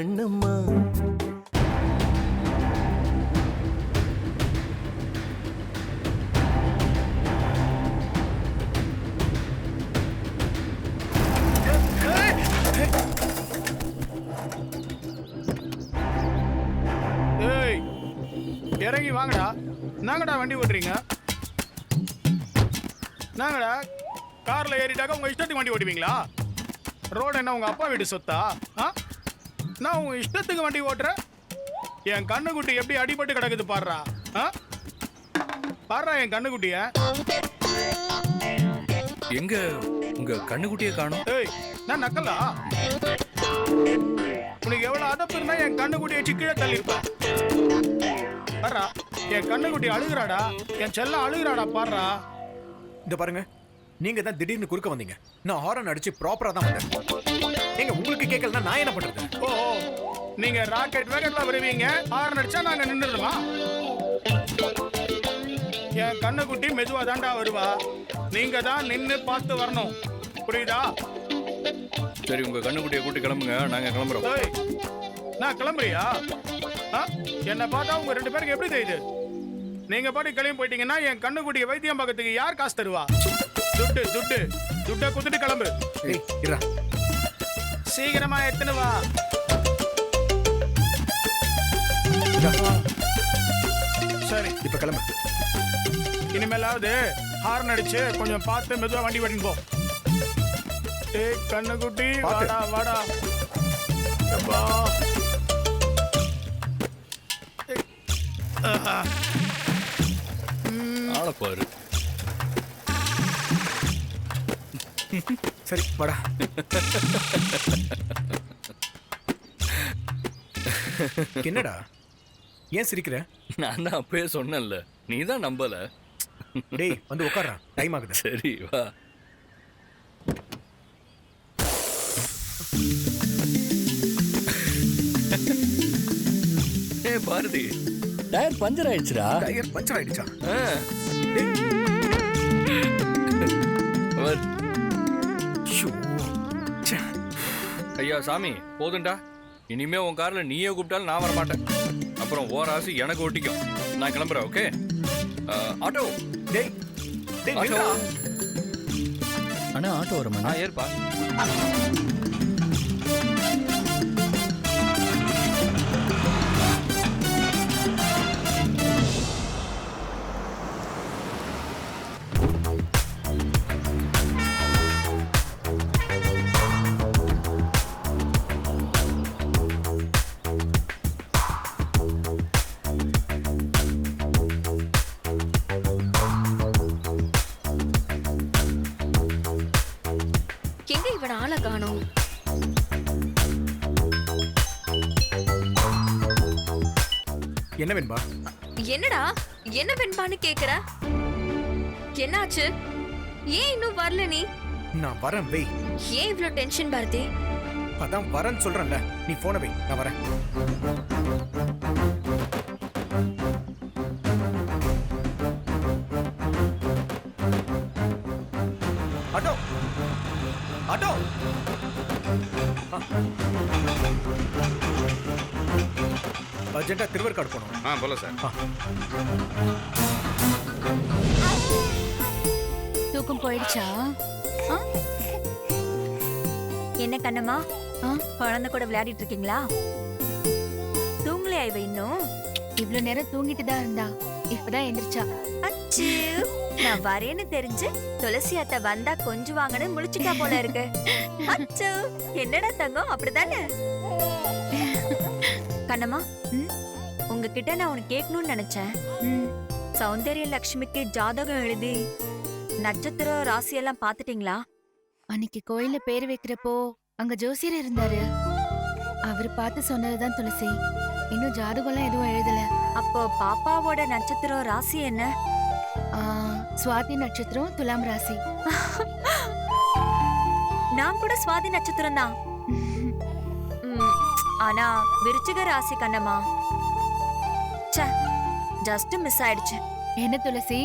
கண்ணம்மா. ஏய் இறங்கி வாங்கடா. நாங்கடா வண்டி ஓட்டுறீங்க? நாங்கடா கார்ல ஏறிட்டாக்க உங்க இஷ்டத்துக்கு வண்டி ஓட்டுவீங்களா? ரோடு என்ன உங்க அப்பா வீட்டு சொத்தா? நான் உங்க இஷ்டத்துக்கு வண்டி ஓட்டுறேன். என் கண்ணுக்குட்டி எப்படி அடிபட்டு கிடக்குது பாடுறா. பாடுறா என் கண்ணுக்குட்டிய. எங்க உங்க கண்ணுக்குட்டியை காணோம்? ஏய் நான் நக்கலா? உனக்கு எவ்வளவு அதப்பு இருந்தா என் கண்ணுக்குட்டியை வச்சு கீழே தள்ளிருப்பேன். பாடுறா என் கண்ணுக்குட்டி அழுகுறாடா. என் செல்லம் அழுகுறாடா. பாடுறா. இந்த பாருங்க, நீங்க தான் திடீர்னு குறுக்க வந்தீங்க. நான் ஹாரன் அடிச்சு ப்ராப்பரா தான் வந்தேன். எங்க உங்களுக்கு கேட்கலன்னா நான் என்ன பண்றது? ஓ நீங்க ராக்கெட் வேகத்துல வருவீங்க, ஹாரன் அடிச்சா நாங்க நின்னுடுமா? என் கண்ணுக்குட்டி மெதுவா தாண்டா வருவா. நீங்க தான் நின்னு பார்த்து வரணும். புரியுதா? சரி, உங்க கண்ணுக்குட்டியை கூட்டி கிளம்புங்க, நாங்க கிளம்புறோம். ஏய் நான் கிளம்புறியா? என்ன பார்த்தா உங்க ரெண்டு பேருக்கு எப்படி தெரியுது? நீங்க பாட்டி கிளம்பி போயிட்டீங்கன்னா என் கண்ணுக்குட்டியை வைத்தியம் பார்க்கறதுக்கு யார் காசு தருவா? துட்டு துட்டு துட்டை குத்துட்டு கிளம்பு. ஏய் இருடா. சீக்கிரமா எத்தனை வா. சரி இப்ப கிளம்பு. இனிமேலாவது ஹார்ன் அடிச்சு கொஞ்சம் பார்த்து மெதுவா வண்டி ஓட்டின்னு போ. ஏய் கண்ணுக்குட்டி வாடா வாடா. அப்பா ஆளை பாரு. சரி வாடா. என்னடா ஏன் சிரிக்கிற? நான் தான் அப்பவே சொன்னேன்ல, நீ தான் நம்பல. டேய் வந்து உட்கார்றா, டைம் ஆகுது. சரி வா. ஏ பாரதி, டயர் பஞ்சர் ஆயிடுச்சுடா. டயர் பஞ்சர் ஆயிடுச்சா? அவர். ஷூ. ச்சே. ஐயா சாமி போதுண்டா. இனிமே உன் கார்ல நீயே கூப்பிட்டாலும் நான் வர மாட்டேன். அப்புறம் ஓராசு எனக்கு ஒட்டிக்கும். நான் கிளம்புறேன். Okay auto. டேய் டேய் ஆட்டோ. நில்றா. அண்ணா ஆட்டோ வரமா? ஏற்பா. எங்க இவன் ஆளை காணோம்? என்ன வேணும்பா? என்னடா என்ன வெண்பான்னு கேக்குற? என்னாச்சு? ஏன் இன்னும் வரல நீ? நான் வரேன் வை. ஏன் இவ்ளோ டென்ஷன் பாரதி? அதான் வரேன்னு சொல்றேன்ல, நீ போன வை, நான் வரேன். Auto auto. அர்ஜென்ட்டா திருவர்காடு போகணும். போல சார். தூக்கம் போயிடுச்சா? என்ன கண்ணம்மா, குழந்தை கூட விளையாடிட்டு இருக்கீங்களா? தூங்கலையா இவ இன்னும்? இவ்ளோ நேரம் தூங்கிட்டு தான் இருந்தா, இப்பதான் எந்திரிச்சா. அச்சு, நான் வரேன்னு தெரிஞ்சு துளசி அத்தை வந்தா கொஞ்சம் வாங்கன்னு முழிச்சுட்டா போல இருக்கு. அச்சு, என்னடா தங்கம் அப்படிதானே? கண்ணம்மா, உங்ககிட்ட நான் உனக்கு கேட்கணும்னு நினைச்சேன். சௌந்தர்ய லட்சுமிக்கு ஜாதகம் எழுதி நட்சத்திரம் ராசி எல்லாம் பாத்துட்டீங்களா? அன்னைக்கு கோயில்ல பேர் வைக்கிறப்போ அங்க ஜோசியர் இருந்தாரு. அவரு பார்த்து சொன்னதுதான் துளசி. இன்னும் ஜாதகம்லாம் எதுவும் எழுதல. அப்போ பாப்பாவோட நட்சத்திரம் ராசி என்ன? சுவாதி நட்சத்திரம், துலாம் ராசி. நான் கூட சுவாதி நட்சத்திரம் தான். ஆனா விருச்சிக ராசி கண்ணம்மா. ஜஸ்ட் மிஸ் ஆயிடுச்சு. என்ன துளசி,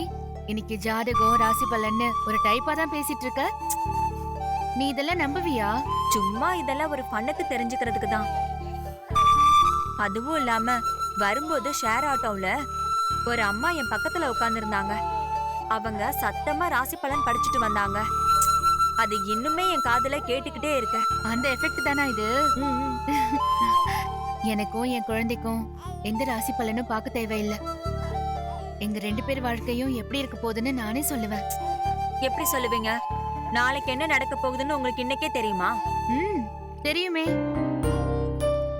இன்னைக்கு ஜாதகம் ராசி பலன்னு ஒரு டைப்பா தான் பேசிட்டு இருக்க. நீ இதெல்லாம் நம்புவியா? சும்மா இதெல்லாம் ஒரு பண்ணுக்கு தெரிஞ்சுக்கிறதுக்கு தான். அதுவும் இல்லாம வரும்போது ஷேர் ஆட்டோல ஒரு அம்மா என் பக்கத்துல உட்கார்ந்திருந்தாங்க. அவங்க சத்தமா ராசி பலன் படிச்சுட்டு வந்தாங்க. அது இன்னுமே என் காதுல கேட்டுக்கிட்டே இருக்கு. அந்த எஃபெக்ட் தானா இது? எனக்கும் என் குழந்தைக்கும் எந்த ராசி பலனும் பார்க்க தேவையில்லை. எங்க 2 பேர் வாழ்க்கையும் எப்படி இருக்க போகுதுன்னு நானே சொல்லுவேன். எப்படி சொல்லுவீங்க? நாளைக்கு என்ன நடக்க போகுதுன்னு உங்களுக்கு இன்னைக்கே தெரியுமா? தெரியுமே.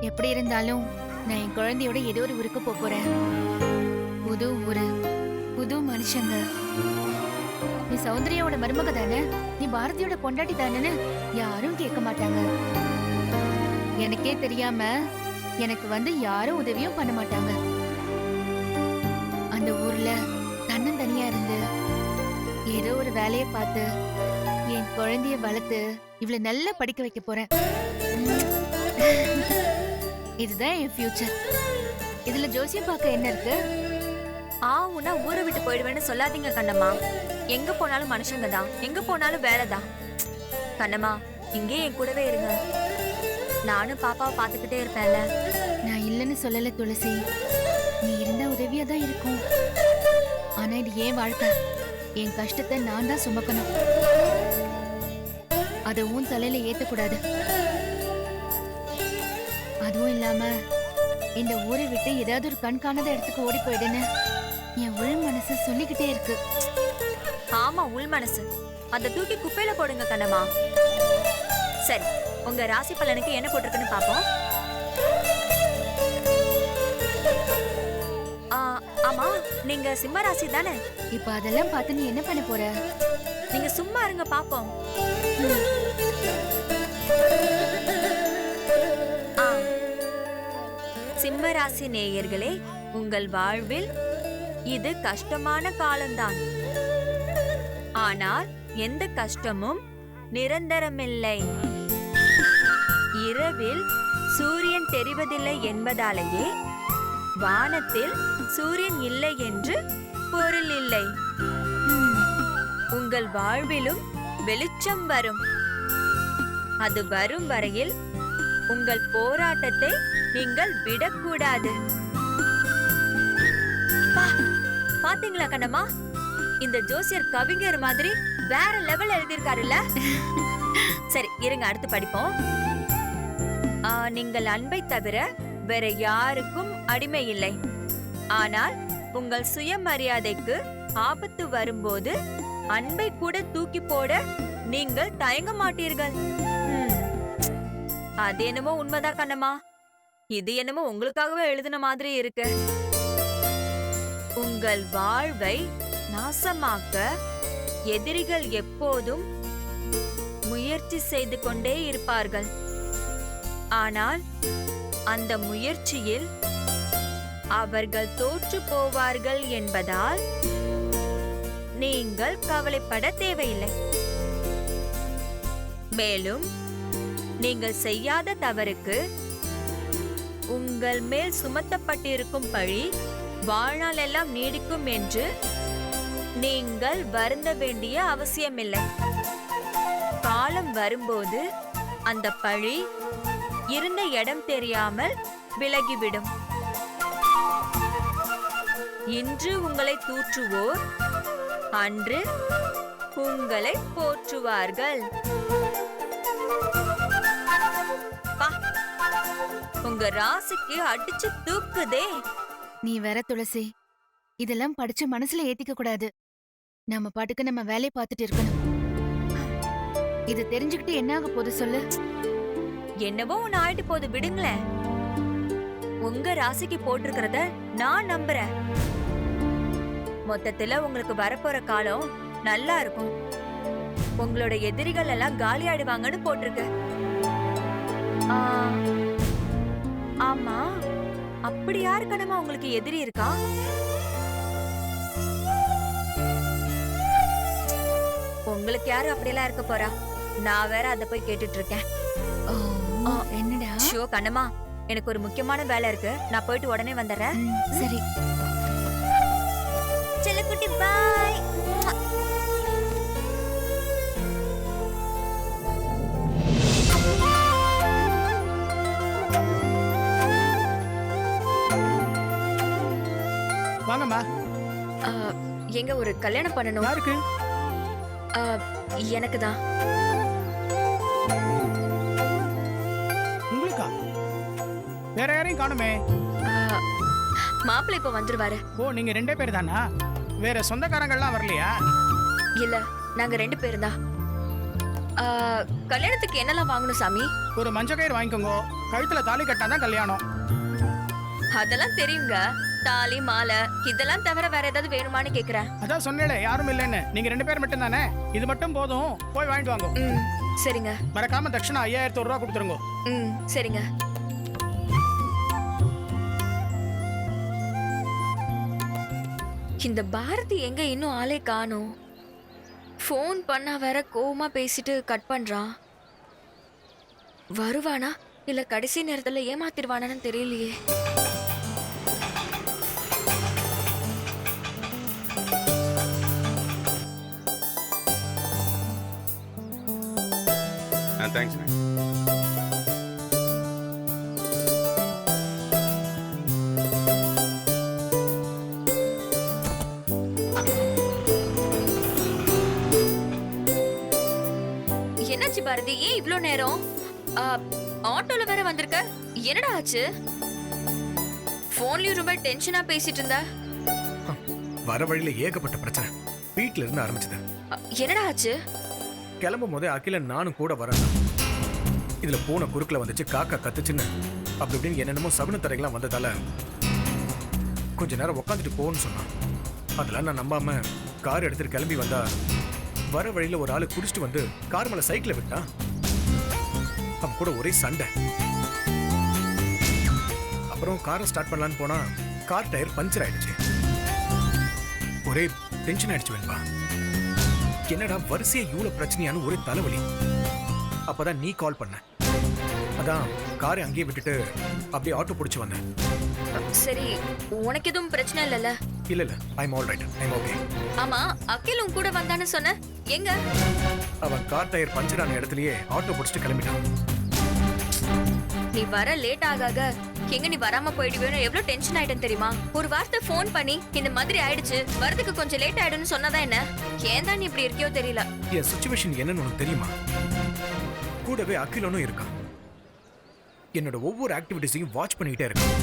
எப்படி இருந்தாலும் நான் என் குழந்தையோட ஏதோ ஒரு ஊருக்கு போறேன். புது ஊரு, புது மனுஷங்க. நீ சௌந்தர்யாவோட மருமக தானே, நீ பாரதியோட பொண்டாட்டி தானேன்னு யாரும் கேட்க மாட்டாங்க. எனக்கே தெரியாம எனக்கு வந்து யாரும் உதவியும் பண்ண மாட்டாங்க. அந்த ஊர்ல தன்னந்தனியா இருந்து ஏதோ ஒரு வேலையை பார்த்து என் குழந்தைய வளர்த்து இவளை நல்லா படிக்க வைக்க போறேன். இதுதான் என் ஃபியூச்சர். இதுல ஜோசியம் பார்க்க என்ன இருக்கு? உன்னா ஊரை விட்டு போயிடுவேன்னு சொல்லாதீங்க கண்ணம்மா. எங்க போனாலும் மனுஷங்க தான், எங்க போனாலும் வேலைதான். கண்ணம்மா, இங்கே என் கூடவே இருங்க. நானும் பாப்பாவை பார்த்துக்கிட்டே இருப்பேன்ல. நான் இல்லைன்னு சொல்லல துளசி, நீ இருந்தா உதவியா தான் இருக்கும். ஆனா இது ஏன் வாழ்க்கை, என் கஷ்டத்தை நான் தான் சுமக்கணும். அதை உன் தலையில ஏத்தக்கூடாது. அதுவும் இல்லாம இந்த ஊரை விட்டு ஏதாவது ஒரு கண் காணாத இடத்துக்கு ஓடி போயிடுன்னு என் உள் மனசு சொல்லிக்கிட்டே இருக்கு. ஆமா, உள் மனசு. அதை தூக்கி குப்பையில போடுங்க கண்ணம்மா. சரி, உங்க ராசி பலனுக்கு என்ன போட்டிருக்குன்னு பாப்போம். ஆமா, நீங்க சிம்ம ராசி தானே? இப்ப அதெல்லாம் பார்த்து நீ என்ன பண்ண போற? நீங்க சும்மா இருங்க பாப்போம். சிம்ம ராசி நேயர்களே, உங்கள் வாழ்வில் இது கஷ்டமான காலம்தான். ஆனால் எந்த கஷ்டமும் நிரந்தரமில்லை. இரவில் சூரியன் தெரிவதில்லை என்பதாலேயே வானத்தில் சூரியன் இல்லை என்று பொருள் இல்லை. உங்கள் வாழ்விலும் வெளிச்சம் வரும். அது வரும் வரையில் உங்கள் போராட்டத்தை நீங்கள் விடக்கூடாது. பாத்தீங்களா கண்ணம்மா, இந்த ஜோசியர் கவிஞர் மாதிரி வேற லெவல் எழுதியிருக்காருல்ல. சரி, இருங்க அடுத்து படிப்போம். நீங்கள் அன்பை தவிர வேற யாருக்கும் அடிமை இல்லை. ஆனால் உங்கள் சுயமரியாதைக்கு ஆபத்து வரும்போது அன்பை கூட தூக்கி போட நீங்கள் தயங்க மாட்டீர்கள். அது என்னமோ உண்மைதான் கண்ணம்மா. இது என்னமோ உங்களுக்காகவே எழுதின மாதிரி இருக்கு. உங்கள் வாழ்வை நாசமாக்க எதிரிகள் எப்போதும் முயற்சி செய்து கொண்டே இருப்பார்கள். ஆனால் அந்த முயற்சியில் அவர்கள் தோற்று போவார்கள் என்பதால் நீங்கள் கவலைப்பட தேவையில்லை. மேலும் நீங்கள் செய்யாத தவறுக்கு உங்கள் மேல் சுமத்தப்பட்டிருக்கும் பழி வாழ்நாள் எல்லாம் நீடிக்கும் என்று நீங்கள் வருந்த வேண்டிய அவசியமில்லை. காலம் வரும்போது அந்த பழி இருந்த இடம் தெரியாமல் விலகிவிடும். இன்று உங்களை தூற்றுவோர் அன்று உங்களை போற்றுவார்கள். உங்க ராசிக்கு அடிச்சு தூக்குதே. நீ வேற துளசி, இதெல்லாம் படிச்சு மனசுல ஏத்திக்க கூடாது. நம்ம பாட்டுக்கு நம்ம வேலையை பார்த்துட்டு இருக்கணும். இது தெரிஞ்சுக்கிட்டு என்ன ஆக போகுது சொல்லு? என்னவோ ஒன்னு ஆயிட்டு போது, விடுங்களேன். உங்க ராசிக்கு போட்டிருக்கிறத நான் நம்புறேன். மொத்தத்துல உங்களுக்கு வரப்போற காலம் நல்லா இருக்கும். உங்களோட எதிரிகள் எல்லாம் காலியாடுவாங்கன்னு போட்டிருக்கு. ஆமா, அப்படி யாரு கண்ணம்மா உங்களுக்கு எதிரி இருக்கா? உங்களுக்கு யாரும் அப்படியெல்லாம் இருக்க போறா? நான் வேற அத போய் கேட்டுட்டு இருக்கேன். என்னடா? ஷோ கண்ணம்மா, எனக்கு ஒரு முக்கியமான வேலை இருக்கு. நான் போயிட்டு உடனே வந்துடுறேன். சரி செல்லக்குட்டி, பாய். வாங்கம்மா. ஆ, எங்க ஒரு கல்யாணம் பண்ணணும். யாருக்கு? ஆ, எனக்கு தான். உங்களுக்கா? வேற யாரையும் காணுமே. மாப்பிள்ளை இப்ப வந்துருவாரு. ஓ, நீங்க 2 பேர் தானா? வேற சொந்தக்காரங்கள்லாம் வரலையா? இல்ல, நாங்க 2 பேரும் தான். கல்யாணத்துக்கு என்னெல்லாம் வாங்கணும் சாமி? ஒரு மஞ்சள் கயிறு வாங்கிக்கோங்க. கழுத்துல தாலி கட்டாதான் கல்யாணம். அதெல்லாம் தெரியுங்க. தாலி மாலை இதெல்லாம் தவிர வேற ஏதாவது வேணுமான்னு கேக்குறேன். அதான் சொன்னேனே யாரும் இல்லைன்னு. நீங்க 2 பேர் மட்டும் தானே? இது மட்டும் போதும். போய் வாங்கிட்டு வாங்க. ம், சரிங்க. மறக்காம தட்சணா 5000 ரூபா கொடுத்துருங்க. ம், சரிங்க. இந்த பாரதி எங்க இன்னும் ஆளே காணோம். ஃபோன் பண்ணா வேற கோவமா பேசிட்டு கட் பண்றான். வருவானா இல்ல கடைசி நேரத்துல ஏமாத்திடுவானான்னு தெரியலையே. தேங்க்ஸ். என்னாச்சு பாரதி, ஏன் இவ்ளோ நேரம்? ஆட்டோல வேற வந்திருக்க, என்னடா ஆச்சு? போன்லயும் ரொம்ப டென்ஷனா பேசிட்டு இருந்த. வர வழியில ஏகப்பட்ட பிரச்சனை. வீட்ல இருந்து ஆரம்பிச்சது. என்னடா ஆச்சு? கிளம்பும் போதே அகிலன் நானும் கூட வரேன். இதுல பூனை குறுக்குல வந்துச்சு, காக்கா கத்துச்சுன்னு அப்படி இப்படின்னு என்னென்னமோ சகுன தரைகள்லாம் வந்ததால கொஞ்ச நேரம் உட்காந்துட்டு போன்னு சொன்னான். அதெல்லாம் நான் நம்பாம கார் எடுத்துட்டு கிளம்பி வந்தா வர வழியில ஒரு ஆளு குடிச்சிட்டு வந்து கார் மேல சைக்கிளை விட்டான். அவன் கூட ஒரே சண்டை. அப்புறம் காரை ஸ்டார்ட் பண்ணலான்னு போனா கார் டயர் பஞ்சர் ஆயிடுச்சு. ஒரே டென்ஷன் ஆயிடுச்சு வேணுமா. என்னடா வரிசையா இவ்வளவு பிரச்சனையான ஒரே தலைவலி. அப்பதான் நீ கால் பண்ண. அதான் காரை அங்கேயே விட்டுட்டு அப்படியே ஆட்டோ பிடிச்சு வந்தேன். சரி, உனக்கு எதுவும் பிரச்சனை இல்லல்ல? இல்ல இல்ல, I'm all right, I'm okay. ஆமா, அகில் உன் கூட வந்தான்னு சொன்ன, எங்க? அவன் கார் டயர் பஞ்சர் ஆன இடத்துலயே ஆட்டோ பிடிச்சிட்டு கிளம்பிட்டான். நீ வர லேட் ஆகாக எங்க நீ வராம போயிடுவேன்னு எவ்வளவு டென்ஷன் ஆயிட்டேன்னு தெரியுமா? ஒரு வார்த்தை ஃபோன் பண்ணி இந்த மாதிரி ஆயிடுச்சு, வரதுக்கு கொஞ்சம் லேட் ஆயிடும்னு சொன்னதா என்ன? ஏன் தான் நீ இப்படி இருக்கியோ தெரியல. என் சிச்சுவேஷன் என்னன்னு உனக்கு தெரியுமா? கூடவே அகிலனும் இருக்கான். என்னோட ஒவ்வொரு ஆக்டிவிட்டிஸையும் வாட்ச் பண்ணிக்கிட்டே இருக்கான்.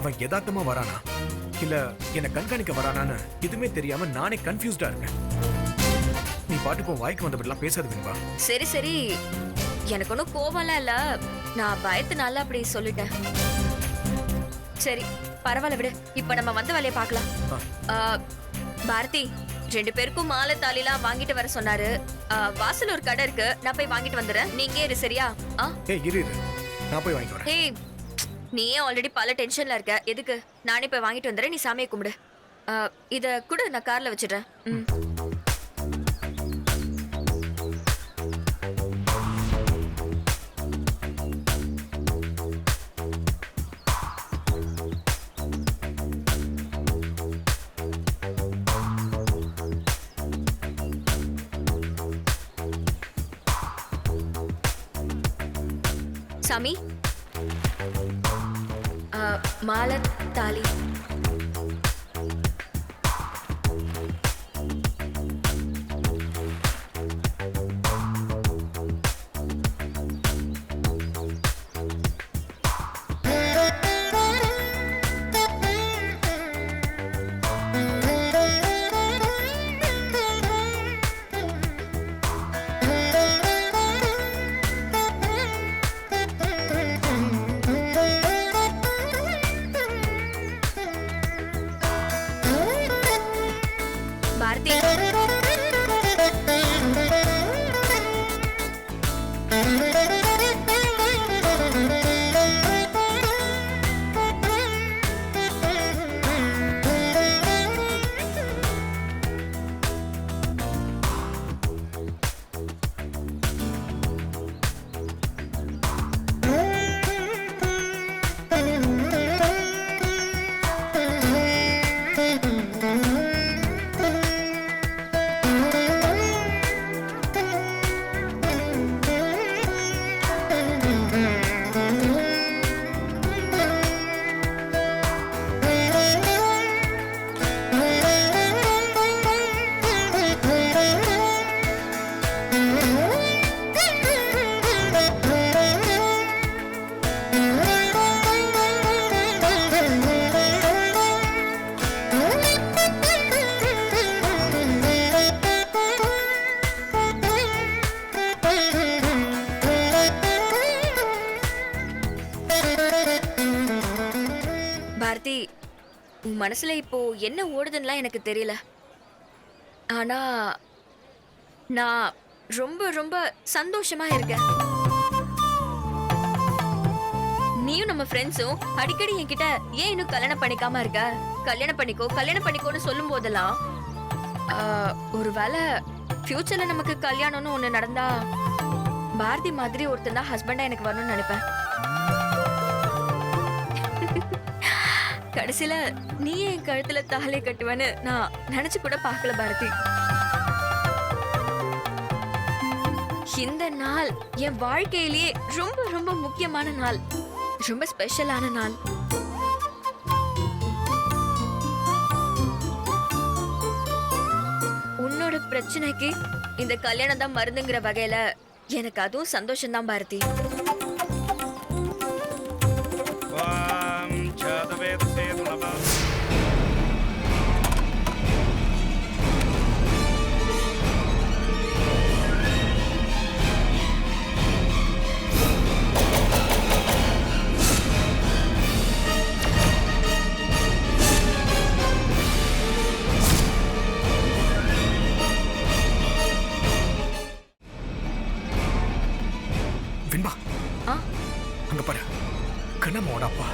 அவன் யதார்த்தமா வரானா இல்ல என்ன கண்காணிக்க வரானான்னு எதுவுமே தெரியாம நானே கன்ஃபியூஸ்டா இருக்கேன். நீ பாட்டுக்கும் வாய்க்கு வந்தபடிலாம் பேசாது வேணுமா? சரி சரி, எனக்கு ஒன்றும் கோவம்லாம் இல்ல, நான் பயத்தினால அப்படி சொல்லிட்டேன். சரி பரவாயில்ல விடு, இப்ப நம்ம வந்த வேலையை பார்க்கலாம். பாரதி 2 பேருக்கும் மாலை தாலிலாம் வாங்கிட்டு வர சொன்னாரு. வாசல் ஒரு கடை இருக்கு, நான் போய் வாங்கிட்டு வந்துடுறேன். நீங்க இரு, சரியா? இரு நான் போய் வாங்கிட்டு வரேன். ஏய், நீயே ஆல்ரெடி பல டென்ஷன்ல இருக்க, எதுக்கு? நானே போய் வாங்கிட்டு வந்துடுறேன், நீ சாமியை கும்பிடு. இத கூட நான் கார்ல வச்சிடுறேன். ம். சாமி, மாலை தாலி. மனசுல இப்போ என்ன ஓடுதுன்னுலாம் எனக்கு தெரியல. ஆனா நான் ரொம்ப ரொம்ப சந்தோஷமா இருக்கேன். நீயும் நம்ம ஃப்ரெண்ட்ஸும் அடிக்கடி என்கிட்ட ஏன் இன்னும் கல்யாணம் பண்ணிக்காம இருக்க, கல்யாணம் பண்ணிக்கோன்னு சொல்லும் போதெல்லாம் ஒருவேளை ஃபியூச்சர்ல நமக்கு கல்யாணம்னு ஒண்ணு நடந்தா பாரதி மாதிரி ஒருத்தன் தான் ஹஸ்பண்டா எனக்கு வரணும்னு நினைப்பேன். கடைசியில நீ என் கழுத்துல தாலி கட்டுவேன்னு நான் நினைச்சு கூட பார்க்கல பாரதி. இந்த நாள் என் வாழ்க்கையிலேயே ரொம்ப ரொம்ப முக்கியமான நாள், ரொம்ப ஸ்பெஷலான நாள். உன்னோட பிரச்சனைக்கு இந்த கல்யாணம் தான் மருந்துங்கிற வகையில எனக்கு அதுவும் சந்தோஷம் தான் பாரதி. வெண்பா, ஆ? அங்க பாரு, கண்ணம்மாவோட அப்பா.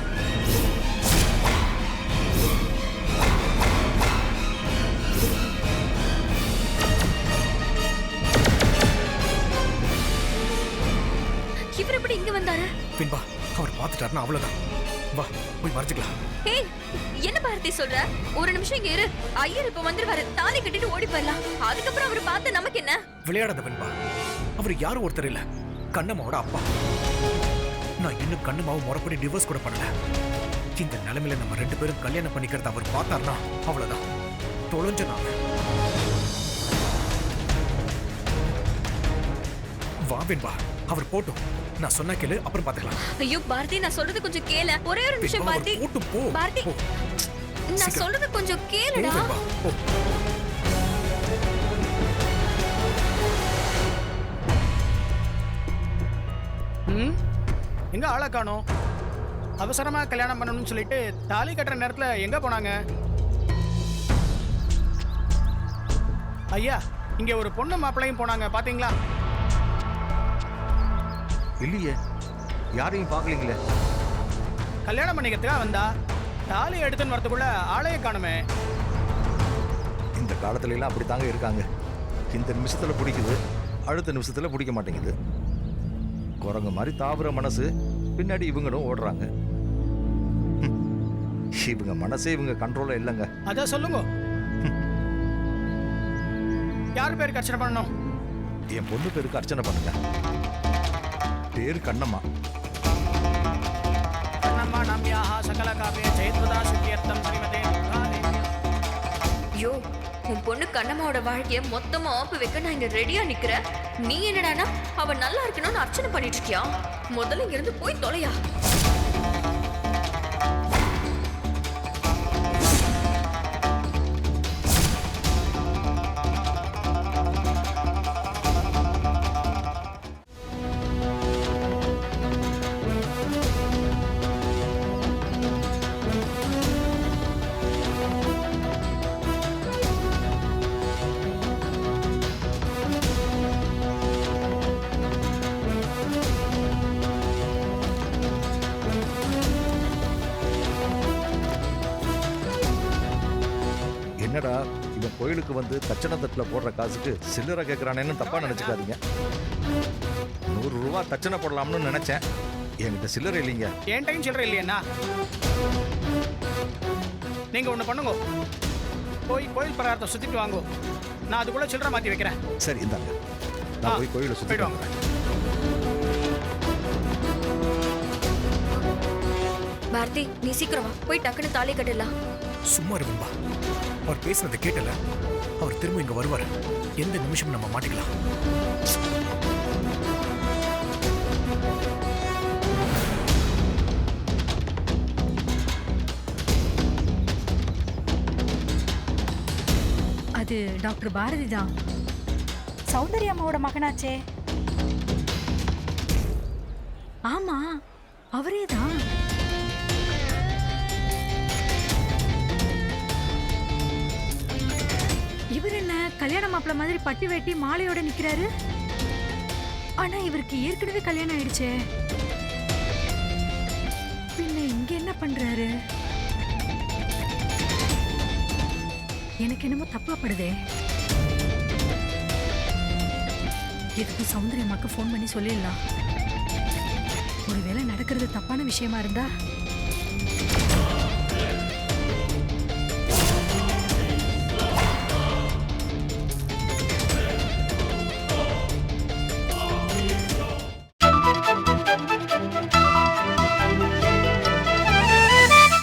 இவர் எப்படி இங்க வந்தாரு? வெண்பா, அவர் பார்த்துட்டாருன்னா அவ்வளவுதான். வா, போய் மறைச்சுக்கலாம். ஏய், என்ன பாரதி சொல்ற? ஒரு நிமிஷம் இங்க இரு. ஐயர் இப்ப வந்துருவாரு. தாலி கட்டிட்டு ஓடி போயிடலாம். அதுக்கப்புறம் அவர் பார்த்து நமக்கு என்ன? விளையாடாத வெண்பா, அவர் யாரும் ஒருத்தர் இல்ல, கண்ணம்மாவோட அப்பா. நான் இன்னும் கண்ணம்மாவை முறைப்படி டிவோர்ஸ் கூட பண்ணல. இந்த நிலைமையில நம்ம 2 பேரும் கல்யாணம் பண்ணிக்கிறத அவர் பார்த்தாருன்னா அவ்வளவுதான், தொலைஞ்ச நாங்க. வா வெண்பா, அவர் போட்டும். நான் சொன்னா கேளு, அப்புறம் பாத்துக்கலாம். ஐயோ பாரதி, நான் சொல்றது கொஞ்சம் கேள. ஒரே ஒரு நிமிஷம் பாரதி. போட்டும் போ. பாரதி, போ. நான் சீக்கிரம். சொல்றது கொஞ்சம் கேளுடா. வெண்பா, போ. எங்க ஆளை காணோம்? அவசரமா கல்யாணம் பண்ணணும்னு சொல்லிட்டு தாலி கட்டுற நேரத்துல எங்க போனாங்க? ஐயா, இங்க ஒரு பொண்ணு மாப்பிள்ளையும் போனாங்க, பாத்தீங்களா? இல்லையே, யாரையும் பார்க்கலீங்களே. கல்யாணம் பண்ணிக்கிறதுக்காக வந்தா தாலி எடுத்துன்னு வரதுக்குள்ள ஆளையே காணுமே. இந்த காலத்துல எல்லாம் அப்படி தாங்க இருக்காங்க. இந்த நிமிஷத்துல பிடிக்குது, அடுத்த நிமிஷத்துல பிடிக்க மாட்டேங்குது. குரங்கு மாதிரி தாவர மனசு, பின்னாடி இவங்களும் ஓடுறாங்க. இவங்க மனசே இவங்க கண்ட்ரோல்ல இல்லைங்க. அதான் சொல்லுங்க, யார் பேருக்கு அர்ச்சனை பண்ணணும்? என் பொண்ணு பேருக்கு அர்ச்சனை பண்ணுங்க. பேரு கண்ணம்மா. கண்ணம்மா நாம்யாஹ சகல காவே ஜெயத்வதா சுத்தியர்த்தம் ஸ்ரீமதே துர்காதேவி. ஐயோ, உன் பொண்ணு கண்ணம்மாவோட வாழ்க்கைய மொத்தமா ஆப்பு வைக்க நான் இங்க ரெடியா நிக்கிறேன். நீ என்னடானா அவ நல்லா இருக்கணும்னு அர்ச்சனை பண்ணிட்டு இருக்கியா? முதல்ல இங்க இருந்து போய் தொலையா. என்னடா இவன் கோயிலுக்கு வந்து தட்சணை தட்டுல போடுற காசுக்கு சில்லறை கேட்கறானேன்னு தப்பா நினைச்சுக்காதீங்க. 100 ரூபா தட்சணை போடலாம்னு நினைச்சேன். என்கிட்ட சில்லறை இல்லைங்க. ஏன் டைம் சில்லற இல்லையா? நீங்க ஒண்ணு பண்ணுங்க, போய் கோயில் பிரகாரத்தை சுத்திட்டு வாங்க. நான் அதுக்குள்ள சில்லற மாத்தி வைக்கிறேன். சரி, இந்தாங்க. நான் போய் கோயிலை சுத்திட்டு வாங்க. வாங்குறேன். பாரதி, நீ சீக்கிரம் வா. போய் டக்குன்னு தாலி கட்டிடலாம். சும்மா இரு வெண்பா, அவர் பேசுனதை கேட்டல, அவர் திரும்ப இங்க வருவாரு. எந்த நிமிஷம் நம்ம மாட்டிக்கலாம். அது டாக்டர் பாரதி தான், சௌந்தர்யா அம்மாவோட மகனாச்சே. ஆமா, அவரே தான். கல்யாண மாப்பிள்ள மாதிரி பட்டு வெட்டி மாலையோட நிக்கிறாரு. ஆனா இவருக்கு ஏற்கனவே கல்யாணம் ஆயிடுச்சே. பின்ன இங்க என்ன பண்றாரு? எனக்கு என்னமோ தப்பா படுதே. எதுக்கு சௌந்தர்யம்மாக்கு ஃபோன் பண்ணி சொல்லிடலாம். ஒருவேளை நடக்கிறது தப்பான விஷயமா இருந்தா